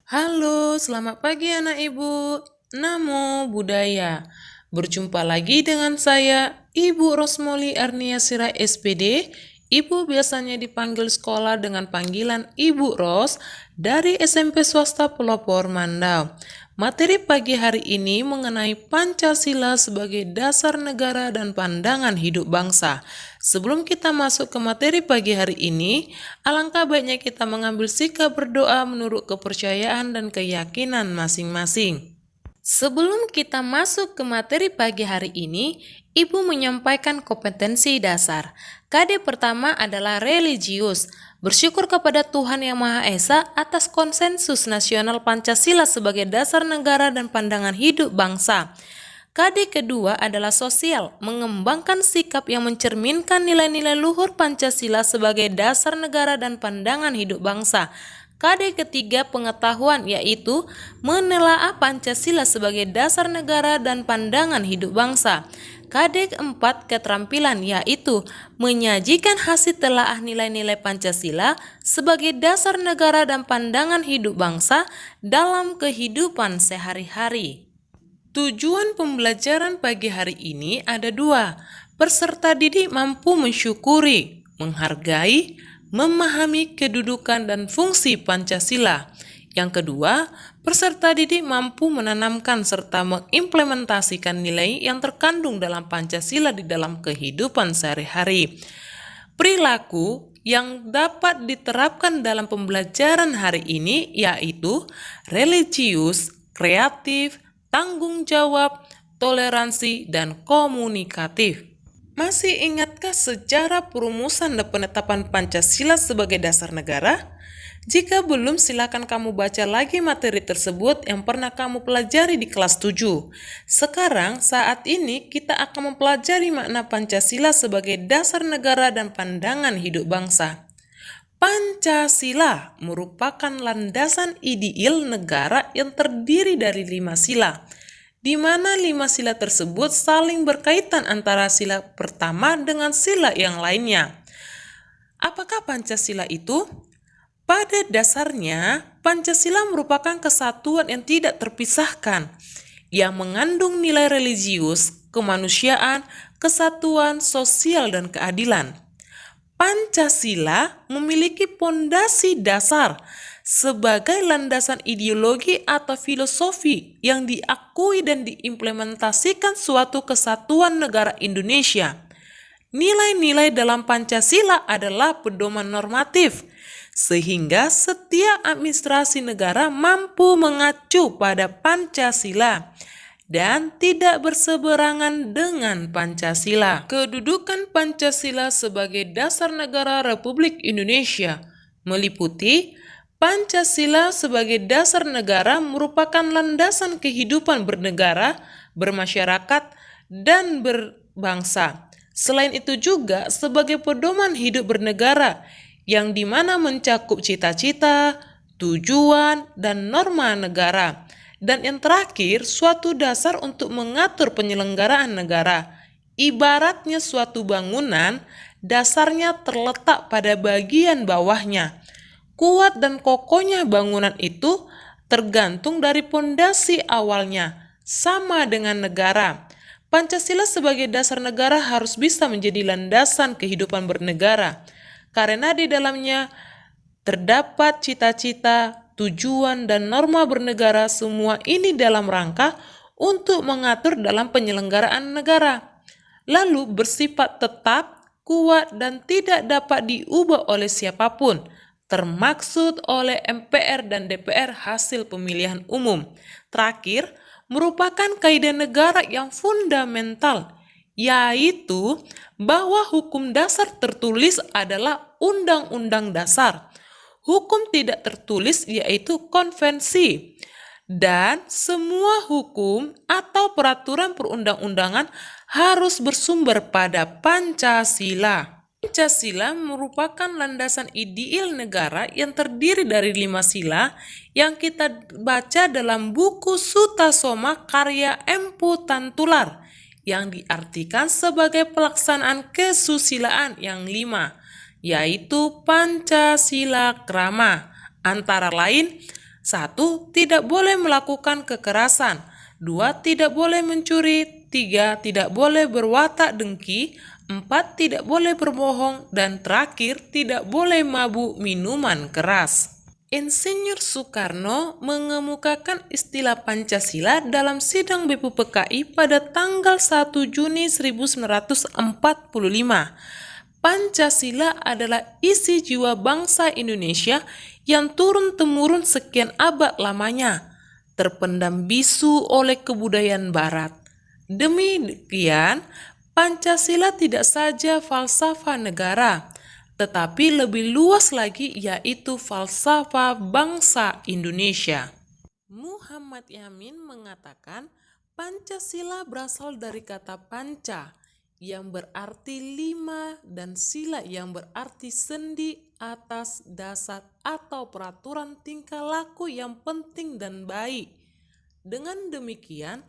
Halo, selamat pagi anak ibu. Namo Buddhaya. Berjumpa lagi dengan saya, Ibu Rosmoli Arnia Sira SPD. Ibu biasanya dipanggil sekolah dengan panggilan Ibu Ros dari SMP Swasta Pelopor Mandau. Materi pagi hari ini mengenai Pancasila sebagai dasar negara dan pandangan hidup bangsa. Sebelum kita masuk ke materi pagi hari ini, alangkah baiknya kita mengambil sikap berdoa menurut kepercayaan dan keyakinan masing-masing. Sebelum kita masuk ke materi pagi hari ini, Ibu menyampaikan kompetensi dasar. KD pertama adalah religius, bersyukur kepada Tuhan Yang Maha Esa atas konsensus nasional Pancasila sebagai dasar negara dan pandangan hidup bangsa. KD kedua adalah sosial, mengembangkan sikap yang mencerminkan nilai-nilai luhur Pancasila sebagai dasar negara dan pandangan hidup bangsa. KD ketiga pengetahuan, yaitu menelaah Pancasila sebagai dasar negara dan pandangan hidup bangsa. KD keempat keterampilan, yaitu menyajikan hasil telaah nilai-nilai Pancasila sebagai dasar negara dan pandangan hidup bangsa dalam kehidupan sehari-hari. Tujuan pembelajaran pagi hari ini ada dua. Peserta didik mampu mensyukuri, menghargai, memahami kedudukan dan fungsi Pancasila. Yang kedua, peserta didik mampu menanamkan serta mengimplementasikan nilai yang terkandung dalam Pancasila di dalam kehidupan sehari-hari. Perilaku yang dapat diterapkan dalam pembelajaran hari ini yaitu religius, kreatif, tanggung jawab, toleransi, dan komunikatif. Masih ingatkah sejarah perumusan dan penetapan Pancasila sebagai dasar negara? Jika belum, silakan kamu baca lagi materi tersebut yang pernah kamu pelajari di kelas 7. Sekarang, saat ini, kita akan mempelajari makna Pancasila sebagai dasar negara dan pandangan hidup bangsa. Pancasila merupakan landasan ideal negara yang terdiri dari 5 sila, di mana 5 sila tersebut saling berkaitan antara sila pertama dengan sila yang lainnya. Apakah Pancasila itu? Pada dasarnya, Pancasila merupakan kesatuan yang tidak terpisahkan, yang mengandung nilai religius, kemanusiaan, kesatuan, sosial, dan keadilan. Pancasila memiliki pondasi dasar sebagai landasan ideologi atau filosofi yang diakui dan diimplementasikan suatu kesatuan negara Indonesia. Nilai-nilai dalam Pancasila adalah pedoman normatif, sehingga setiap administrasi negara mampu mengacu pada Pancasila dan tidak berseberangan dengan Pancasila. Kedudukan Pancasila sebagai dasar negara Republik Indonesia meliputi Pancasila sebagai dasar negara merupakan landasan kehidupan bernegara, bermasyarakat, dan berbangsa. Selain itu juga sebagai pedoman hidup bernegara yang dimana mencakup cita-cita, tujuan, dan norma negara. Dan yang terakhir, suatu dasar untuk mengatur penyelenggaraan negara. Ibaratnya suatu bangunan, dasarnya terletak pada bagian bawahnya. Kuat dan kokohnya bangunan itu tergantung dari pondasi awalnya, sama dengan negara. Pancasila sebagai dasar negara harus bisa menjadi landasan kehidupan bernegara, karena di dalamnya terdapat cita-cita, tujuan, dan norma bernegara, semua ini dalam rangka untuk mengatur dalam penyelenggaraan negara. Lalu bersifat tetap, kuat, dan tidak dapat diubah oleh siapapun, termaksud oleh MPR dan DPR hasil pemilihan umum. Terakhir, merupakan kaidah negara yang fundamental, yaitu bahwa hukum dasar tertulis adalah Undang-Undang Dasar. Hukum tidak tertulis yaitu konvensi. Dan semua hukum atau peraturan perundang-undangan harus bersumber pada Pancasila. Pancasila merupakan landasan ideal negara yang terdiri dari 5 sila yang kita baca dalam buku Sutasoma karya Empu Tantular, yang diartikan sebagai pelaksanaan kesusilaan yang 5, yaitu Pancasila Krama, antara lain 1. Tidak boleh melakukan kekerasan. 2. Tidak boleh mencuri. 3. Tidak boleh berwatak dengki. 4. Tidak boleh berbohong. Dan terakhir, tidak boleh mabuk minuman keras. Insinyur Soekarno mengemukakan istilah Pancasila dalam sidang BPUPKI pada tanggal 1 Juni 1945. Pancasila adalah isi jiwa bangsa Indonesia yang turun-temurun sekian abad lamanya, terpendam bisu oleh kebudayaan Barat. Demikian, Pancasila tidak saja falsafah negara, tetapi lebih luas lagi yaitu falsafah bangsa Indonesia. Muhammad Yamin mengatakan Pancasila berasal dari kata panca yang berarti 5 dan sila yang berarti sendi, atas, dasar, atau peraturan tingkah laku yang penting dan baik. Dengan demikian,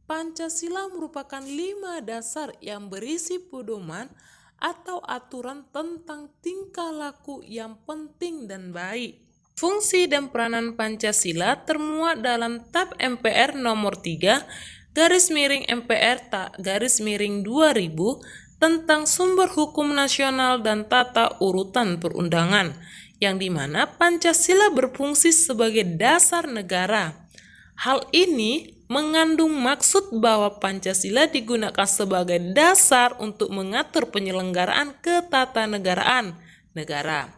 Pancasila merupakan 5 dasar yang berisi pedoman atau aturan tentang tingkah laku yang penting dan baik. Fungsi dan peranan Pancasila termuat dalam Tab MPR nomor 3/MPR/2000 tentang sumber hukum nasional dan tata urutan perundangan, yang dimana Pancasila berfungsi sebagai dasar negara. Hal ini mengandung maksud bahwa Pancasila digunakan sebagai dasar untuk mengatur penyelenggaraan ketatanegaraan negara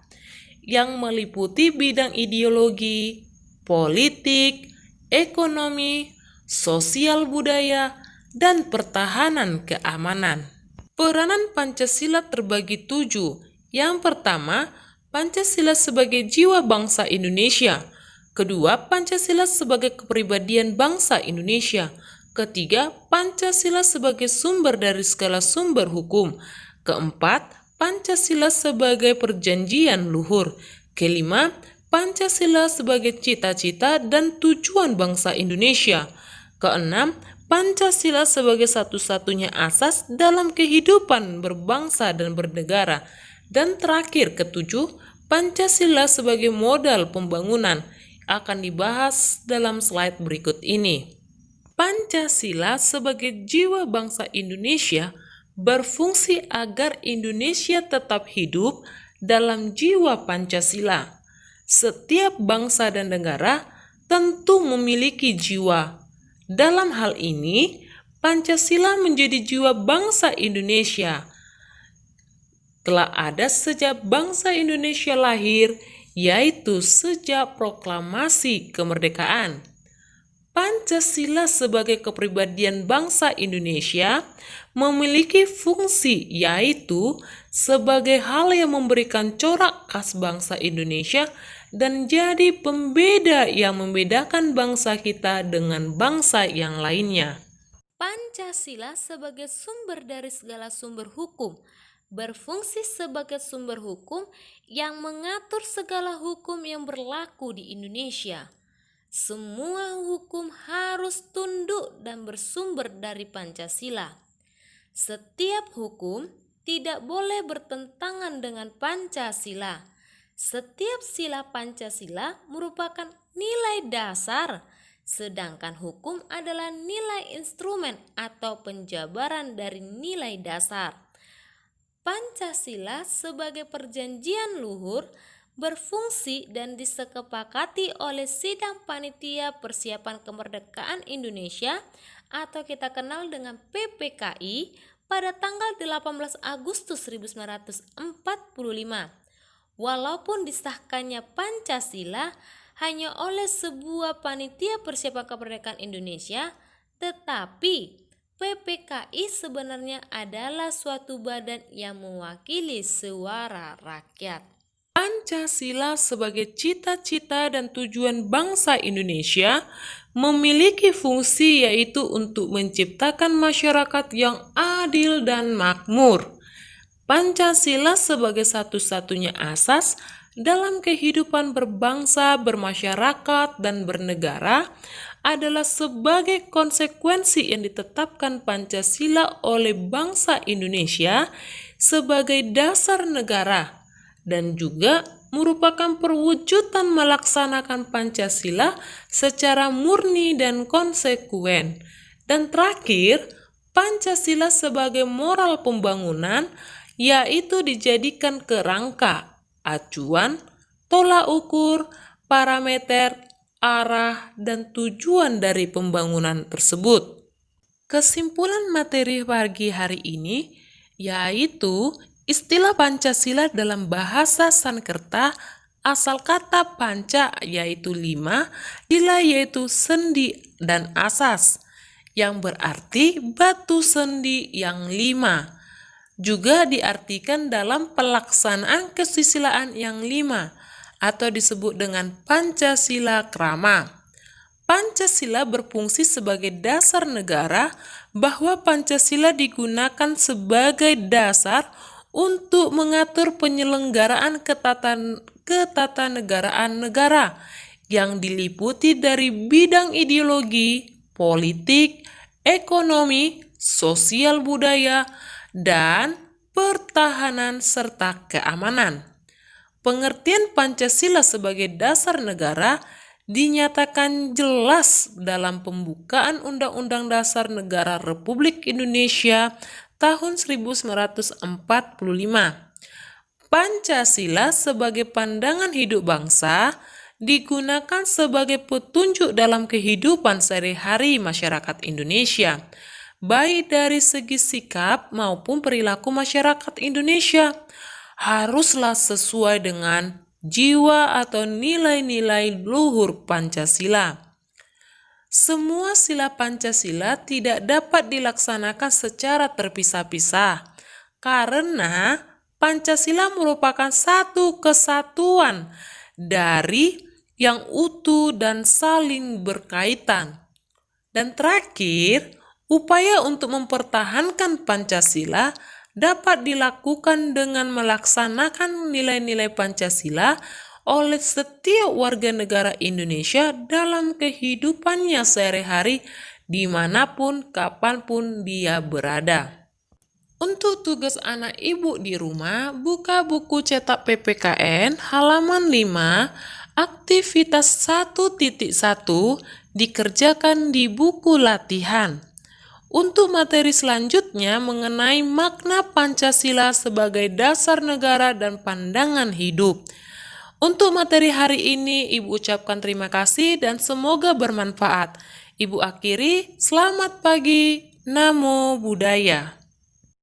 yang meliputi bidang ideologi, politik, ekonomi, sosial budaya, dan pertahanan keamanan. Peranan Pancasila terbagi 7. Yang pertama, Pancasila sebagai jiwa bangsa Indonesia. Kedua, Pancasila sebagai kepribadian bangsa Indonesia. Ketiga, Pancasila sebagai sumber dari segala sumber hukum. Keempat, Pancasila sebagai perjanjian luhur. Kelima, Pancasila sebagai cita-cita dan tujuan bangsa Indonesia. Keenam, Pancasila sebagai satu-satunya asas dalam kehidupan berbangsa dan bernegara. Dan terakhir, ketujuh, Pancasila sebagai modal pembangunan. Akan dibahas dalam slide berikut ini. Pancasila sebagai jiwa bangsa Indonesia berfungsi agar Indonesia tetap hidup dalam jiwa Pancasila. Setiap bangsa dan negara tentu memiliki jiwa. Dalam hal ini, Pancasila menjadi jiwa bangsa Indonesia. Telah ada sejak bangsa Indonesia lahir, yaitu sejak proklamasi kemerdekaan. Pancasila sebagai kepribadian bangsa Indonesia memiliki fungsi yaitu sebagai hal yang memberikan corak khas bangsa Indonesia dan jadi pembeda yang membedakan bangsa kita dengan bangsa yang lainnya. Pancasila sebagai sumber dari segala sumber hukum berfungsi sebagai sumber hukum yang mengatur segala hukum yang berlaku di Indonesia. Semua hukum harus tunduk dan bersumber dari Pancasila. Setiap hukum tidak boleh bertentangan dengan Pancasila. Setiap sila Pancasila merupakan nilai dasar, sedangkan hukum adalah nilai instrumen atau penjabaran dari nilai dasar. Pancasila sebagai perjanjian luhur berfungsi dan disepakati oleh Sidang Panitia Persiapan Kemerdekaan Indonesia atau kita kenal dengan PPKI pada tanggal 18 Agustus 1945. Walaupun disahkannya Pancasila hanya oleh sebuah Panitia Persiapan Kemerdekaan Indonesia, tetapi PPKI sebenarnya adalah suatu badan yang mewakili suara rakyat. Pancasila sebagai cita-cita dan tujuan bangsa Indonesia memiliki fungsi yaitu untuk menciptakan masyarakat yang adil dan makmur. Pancasila sebagai satu-satunya asas dalam kehidupan berbangsa, bermasyarakat, dan bernegara adalah sebagai konsekuensi yang ditetapkan Pancasila oleh bangsa Indonesia sebagai dasar negara dan juga merupakan perwujudan melaksanakan Pancasila secara murni dan konsekuen. Dan terakhir, Pancasila sebagai moral pembangunan, yaitu dijadikan kerangka, acuan, tolak ukur, parameter, arah, dan tujuan dari pembangunan tersebut. Kesimpulan materi pagi hari ini yaitu istilah Pancasila dalam bahasa Sanskerta asal kata panca yaitu 5, sila yaitu sendi dan asas yang berarti batu sendi yang 5. Juga diartikan dalam pelaksanaan kesusilaan yang 5 atau disebut dengan Pancasila Krama. Pancasila berfungsi sebagai dasar negara, bahwa Pancasila digunakan sebagai dasar untuk mengatur penyelenggaraan ketatanegaraan negara yang diliputi dari bidang ideologi, politik, ekonomi, sosial budaya, dan pertahanan serta keamanan. Pengertian Pancasila sebagai dasar negara dinyatakan jelas dalam pembukaan Undang-Undang Dasar Negara Republik Indonesia tahun 1945. Pancasila sebagai pandangan hidup bangsa digunakan sebagai petunjuk dalam kehidupan sehari-hari masyarakat Indonesia, baik dari segi sikap maupun perilaku masyarakat Indonesia. Haruslah sesuai dengan jiwa atau nilai-nilai luhur Pancasila. Semua sila Pancasila tidak dapat dilaksanakan secara terpisah-pisah karena Pancasila merupakan satu kesatuan dari yang utuh dan saling berkaitan. Dan terakhir, upaya untuk mempertahankan Pancasila dapat dilakukan dengan melaksanakan nilai-nilai Pancasila oleh setiap warga negara Indonesia dalam kehidupannya sehari-hari dimanapun, kapanpun dia berada. Untuk tugas anak ibu di rumah, buka buku cetak PPKN halaman 5, aktivitas 1.1 dikerjakan di buku latihan. Untuk materi selanjutnya mengenai makna Pancasila sebagai dasar negara dan pandangan hidup. Untuk materi hari ini, Ibu ucapkan terima kasih dan semoga bermanfaat. Ibu akhiri, selamat pagi, Namo Buddhaya.